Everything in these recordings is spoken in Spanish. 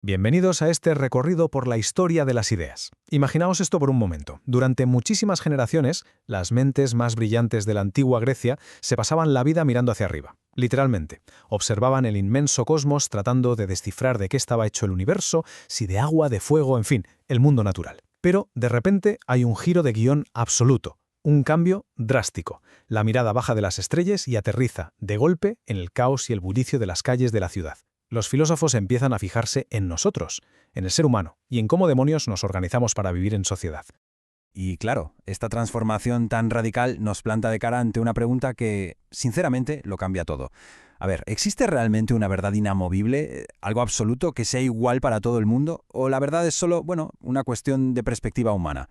Bienvenidos a este recorrido por la historia de las ideas. Imaginaos esto por un momento. Durante muchísimas generaciones, las mentes más brillantes de la antigua Grecia se pasaban la vida mirando hacia arriba. Literalmente, observaban el inmenso cosmos tratando de descifrar de qué estaba hecho el universo, si de agua, de fuego, en fin, el mundo natural. Pero, de repente, hay un giro de guión absoluto. Un cambio drástico. La mirada baja de las estrellas y aterriza, de golpe, en el caos y el bullicio de las calles de la ciudad. Los filósofos empiezan a fijarse en nosotros, en el ser humano, y en cómo demonios nos organizamos para vivir en sociedad. Y claro, esta transformación tan radical nos planta de cara ante una pregunta que, sinceramente, lo cambia todo. A ver, ¿existe realmente una verdad inamovible, algo absoluto que sea igual para todo el mundo? ¿O la verdad es solo, una cuestión de perspectiva humana?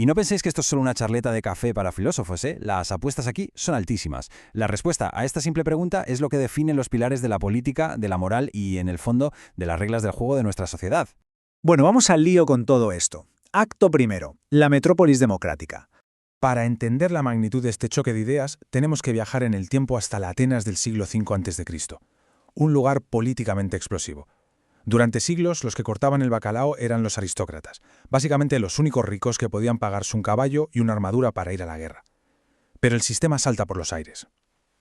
Y no penséis que esto es solo una charleta de café para filósofos, ¿eh? Las apuestas aquí son altísimas. La respuesta a esta simple pregunta es lo que define los pilares de la política, de la moral y, en el fondo, de las reglas del juego de nuestra sociedad. Bueno, vamos al lío con todo esto. Acto primero, la metrópolis democrática. Para entender la magnitud de este choque de ideas, tenemos que viajar en el tiempo hasta la Atenas del siglo V a.C., un lugar políticamente explosivo. Durante siglos, los que cortaban el bacalao eran los aristócratas, básicamente los únicos ricos que podían pagarse un caballo y una armadura para ir a la guerra. Pero el sistema salta por los aires.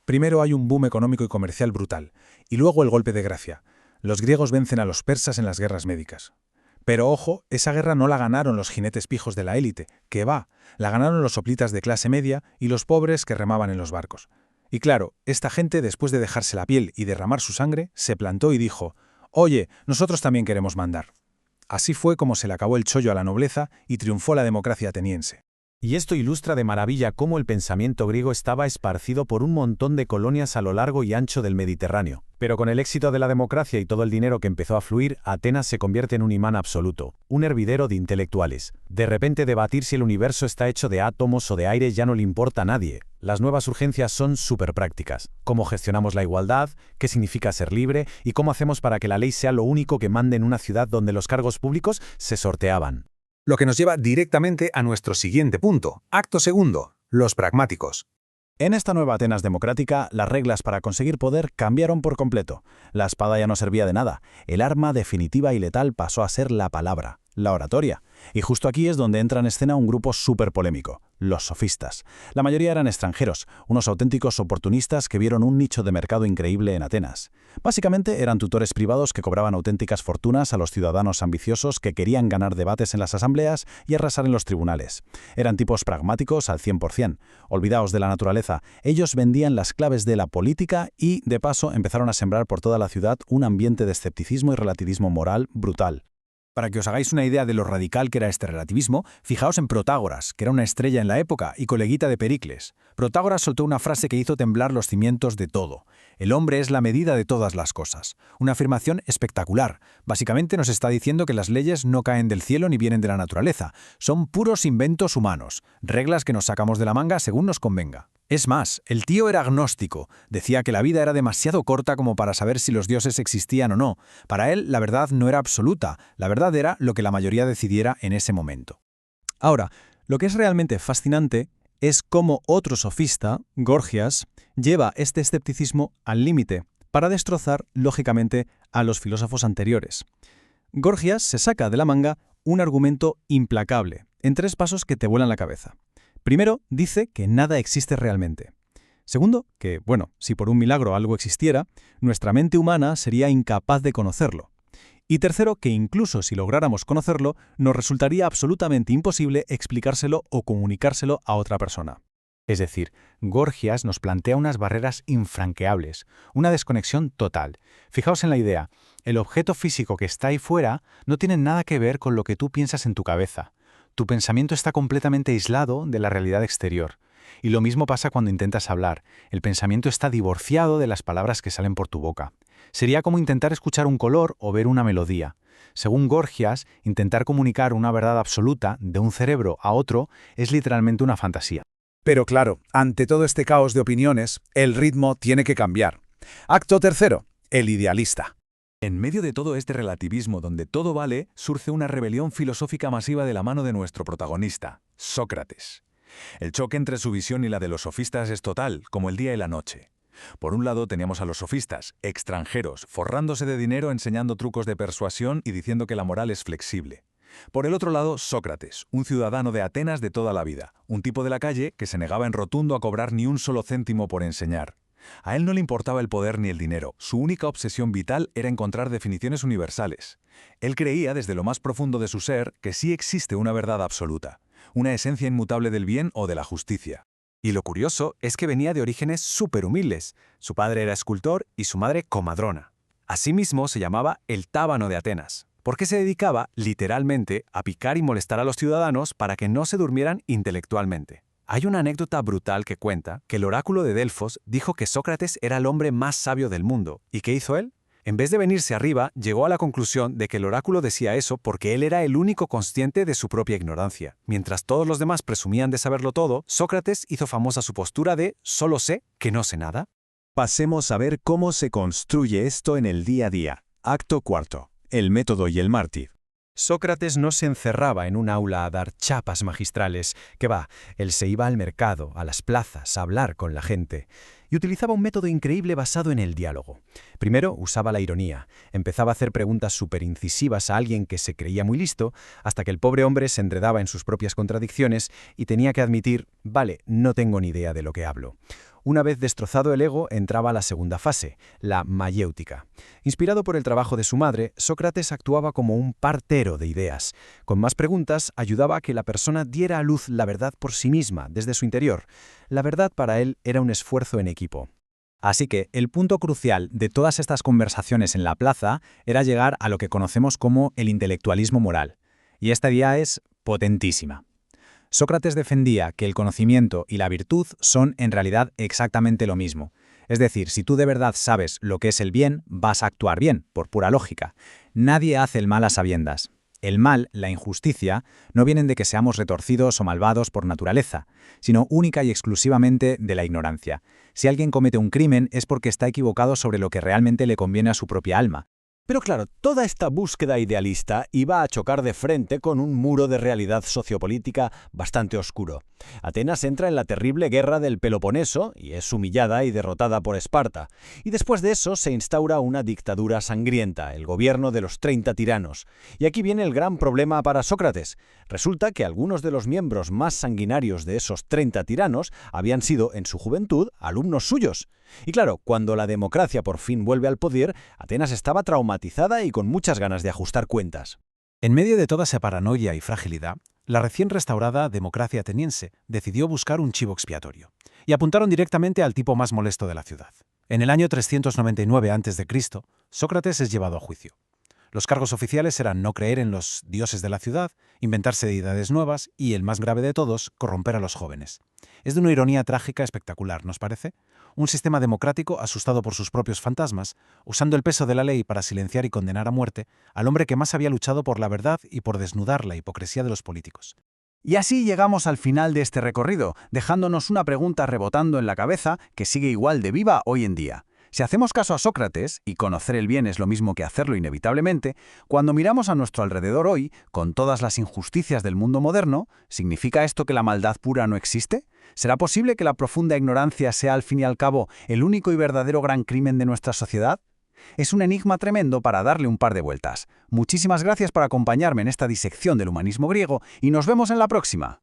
Primero hay un boom económico y comercial brutal, y luego el golpe de gracia. Los griegos vencen a los persas en las guerras médicas. Pero ojo, esa guerra no la ganaron los jinetes pijos de la élite, que va, la ganaron los soplitas de clase media y los pobres que remaban en los barcos. Y claro, esta gente, después de dejarse la piel y derramar su sangre, se plantó y dijo: «Oye, nosotros también queremos mandar». Así fue como se le acabó el chollo a la nobleza y triunfó la democracia ateniense. Y esto ilustra de maravilla cómo el pensamiento griego estaba esparcido por un montón de colonias a lo largo y ancho del Mediterráneo. Pero con el éxito de la democracia y todo el dinero que empezó a fluir, Atenas se convierte en un imán absoluto, un hervidero de intelectuales. De repente, debatir si el universo está hecho de átomos o de aire ya no le importa a nadie. Las nuevas urgencias son súper prácticas. Cómo gestionamos la igualdad, qué significa ser libre y cómo hacemos para que la ley sea lo único que mande en una ciudad donde los cargos públicos se sorteaban. Lo que nos lleva directamente a nuestro siguiente punto. Acto segundo, los pragmáticos. En esta nueva Atenas democrática, las reglas para conseguir poder cambiaron por completo. La espada ya no servía de nada. El arma definitiva y letal pasó a ser la palabra, la oratoria. Y justo aquí es donde entra en escena un grupo súper polémico, los sofistas. La mayoría eran extranjeros, unos auténticos oportunistas que vieron un nicho de mercado increíble en Atenas. Básicamente eran tutores privados que cobraban auténticas fortunas a los ciudadanos ambiciosos que querían ganar debates en las asambleas y arrasar en los tribunales. Eran tipos pragmáticos al 100%. Olvidaos de la naturaleza, ellos vendían las claves de la política y, de paso, empezaron a sembrar por toda la ciudad un ambiente de escepticismo y relativismo moral brutal. Para que os hagáis una idea de lo radical que era este relativismo, fijaos en Protágoras, que era una estrella en la época y coleguita de Pericles. Protágoras soltó una frase que hizo temblar los cimientos de todo. El hombre es la medida de todas las cosas. Una afirmación espectacular. Básicamente nos está diciendo que las leyes no caen del cielo ni vienen de la naturaleza. Son puros inventos humanos, reglas que nos sacamos de la manga según nos convenga. Es más, el tío era agnóstico, decía que la vida era demasiado corta como para saber si los dioses existían o no. Para él, la verdad no era absoluta, la verdad era lo que la mayoría decidiera en ese momento. Ahora, lo que es realmente fascinante es cómo otro sofista, Gorgias, lleva este escepticismo al límite para destrozar, lógicamente, a los filósofos anteriores. Gorgias se saca de la manga un argumento implacable, en 3 pasos que te vuelan la cabeza. Primero, dice que nada existe realmente. Segundo, que, si por un milagro algo existiera, nuestra mente humana sería incapaz de conocerlo. Y tercero, que incluso si lográramos conocerlo, nos resultaría absolutamente imposible explicárselo o comunicárselo a otra persona. Es decir, Gorgias nos plantea unas barreras infranqueables, una desconexión total. Fijaos en la idea, el objeto físico que está ahí fuera no tiene nada que ver con lo que tú piensas en tu cabeza. Tu pensamiento está completamente aislado de la realidad exterior. Y lo mismo pasa cuando intentas hablar. El pensamiento está divorciado de las palabras que salen por tu boca. Sería como intentar escuchar un color o ver una melodía. Según Gorgias, intentar comunicar una verdad absoluta de un cerebro a otro es literalmente una fantasía. Pero claro, ante todo este caos de opiniones, el ritmo tiene que cambiar. Acto tercero, el idealista. En medio de todo este relativismo donde todo vale, surge una rebelión filosófica masiva de la mano de nuestro protagonista, Sócrates. El choque entre su visión y la de los sofistas es total, como el día y la noche. Por un lado teníamos a los sofistas, extranjeros, forrándose de dinero enseñando trucos de persuasión y diciendo que la moral es flexible. Por el otro lado, Sócrates, un ciudadano de Atenas de toda la vida, un tipo de la calle que se negaba en rotundo a cobrar ni un solo céntimo por enseñar. A él no le importaba el poder ni el dinero, su única obsesión vital era encontrar definiciones universales. Él creía, desde lo más profundo de su ser, que sí existe una verdad absoluta, una esencia inmutable del bien o de la justicia. Y lo curioso es que venía de orígenes súper humildes. Su padre era escultor y su madre comadrona. Asimismo se llamaba el Tábano de Atenas, porque se dedicaba, literalmente, a picar y molestar a los ciudadanos para que no se durmieran intelectualmente. Hay una anécdota brutal que cuenta que el oráculo de Delfos dijo que Sócrates era el hombre más sabio del mundo. ¿Y qué hizo él? En vez de venirse arriba, llegó a la conclusión de que el oráculo decía eso porque él era el único consciente de su propia ignorancia. Mientras todos los demás presumían de saberlo todo, Sócrates hizo famosa su postura de «solo sé que no sé nada». Pasemos a ver cómo se construye esto en el día a día. Acto cuarto. El método y el mártir. Sócrates no se encerraba en un aula a dar chapas magistrales, que va, él se iba al mercado, a las plazas, a hablar con la gente, y utilizaba un método increíble basado en el diálogo. Primero usaba la ironía, empezaba a hacer preguntas superincisivas a alguien que se creía muy listo, hasta que el pobre hombre se enredaba en sus propias contradicciones y tenía que admitir, vale, no tengo ni idea de lo que hablo. Una vez destrozado el ego, entraba a la segunda fase, la mayéutica. Inspirado por el trabajo de su madre, Sócrates actuaba como un partero de ideas. Con más preguntas, ayudaba a que la persona diera a luz la verdad por sí misma, desde su interior. La verdad para él era un esfuerzo en equipo. Así que el punto crucial de todas estas conversaciones en la plaza era llegar a lo que conocemos como el intelectualismo moral. Y esta idea es potentísima. Sócrates defendía que el conocimiento y la virtud son en realidad exactamente lo mismo. Es decir, si tú de verdad sabes lo que es el bien, vas a actuar bien, por pura lógica. Nadie hace el mal a sabiendas. El mal, la injusticia, no vienen de que seamos retorcidos o malvados por naturaleza, sino única y exclusivamente de la ignorancia. Si alguien comete un crimen es porque está equivocado sobre lo que realmente le conviene a su propia alma. Pero claro, toda esta búsqueda idealista iba a chocar de frente con un muro de realidad sociopolítica bastante oscuro. Atenas entra en la terrible guerra del Peloponeso y es humillada y derrotada por Esparta. Y después de eso se instaura una dictadura sangrienta, el gobierno de los 30 tiranos. Y aquí viene el gran problema para Sócrates. Resulta que algunos de los miembros más sanguinarios de esos 30 tiranos habían sido, en su juventud, alumnos suyos. Y claro, cuando la democracia por fin vuelve al poder, Atenas estaba traumatizada y con muchas ganas de ajustar cuentas. En medio de toda esa paranoia y fragilidad, la recién restaurada democracia ateniense decidió buscar un chivo expiatorio, y apuntaron directamente al tipo más molesto de la ciudad. En el año 399 a.C., Sócrates es llevado a juicio. Los cargos oficiales eran no creer en los dioses de la ciudad, inventarse deidades nuevas y, el más grave de todos, corromper a los jóvenes. Es de una ironía trágica espectacular, ¿nos parece? Un sistema democrático asustado por sus propios fantasmas, usando el peso de la ley para silenciar y condenar a muerte al hombre que más había luchado por la verdad y por desnudar la hipocresía de los políticos. Y así llegamos al final de este recorrido, dejándonos una pregunta rebotando en la cabeza que sigue igual de viva hoy en día. Si hacemos caso a Sócrates, y conocer el bien es lo mismo que hacerlo inevitablemente, cuando miramos a nuestro alrededor hoy, con todas las injusticias del mundo moderno, ¿significa esto que la maldad pura no existe? ¿Será posible que la profunda ignorancia sea al fin y al cabo el único y verdadero gran crimen de nuestra sociedad? Es un enigma tremendo para darle un par de vueltas. Muchísimas gracias por acompañarme en esta disección del humanismo griego y nos vemos en la próxima.